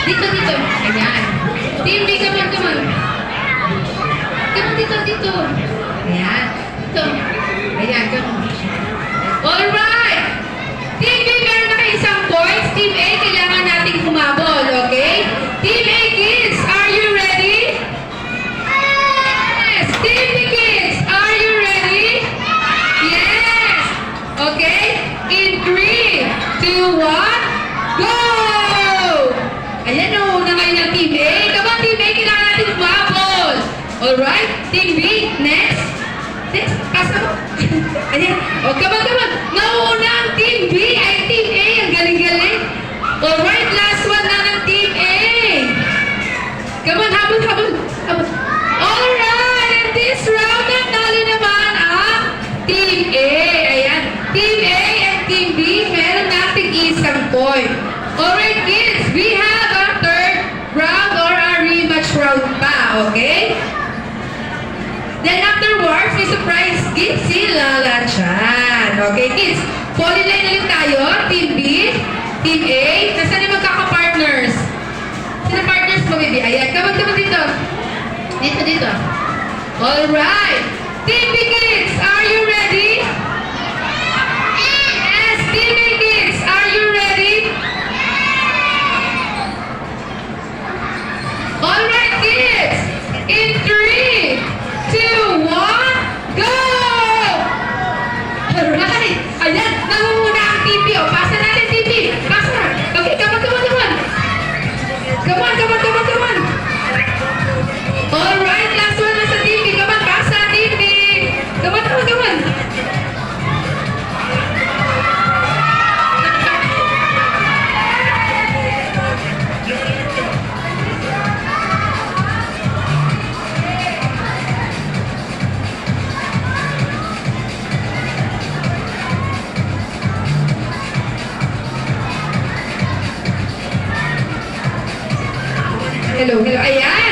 Dito, dito. Ayan. Team B, come on, come on. Come on, dito, dito. Ayan. Ito. Ayan, come on. Alright! Team B, meron na kayo isang points. Team A, kailangan nating humabol, okay? Team A kids, are you ready? Yes! Team B kids, are you ready? Yes! Okay? In 3, 2, 1, go! Ayan, nauna kayo ng Team A. Come on, Team A, kailangan natin humabol. Alright? Team B, next. Next, pasa mo. Ayan. O, come on, come on. Nauna ang Team B ay Team A. Ang galing-galing. Alright, last one na ng Team A. Come on, habol, habol. Habol. Alright, and this round, nanalo naman ang Team A. Ayan. Team A and Team B, meron nating isang point. Alright, kids, we have a third round or a rematch round pa, okay? Then afterwards, may surprise gift si Lala Chan. Okay, kids, polyline ulit tayo. Team B, Team A. Nasaan yung magkaka-partners? Sino partners mo, baby? Ayan, come on dito. Dito, dito. Alright. Team B kids, are you ready? Yes, Team A kids, are you ready? Alright, kids. In 3, 2, 1, go! Alright. Ayan, nangunguna ang TV. O, pasa natin TV. Pasa. Okay, come on, come on, come on. Come on, come on, come on, come on. Alright, last one na sa TV. Come on, pasa, TV. Come on, come on, come on. Hello, hello. Ayan.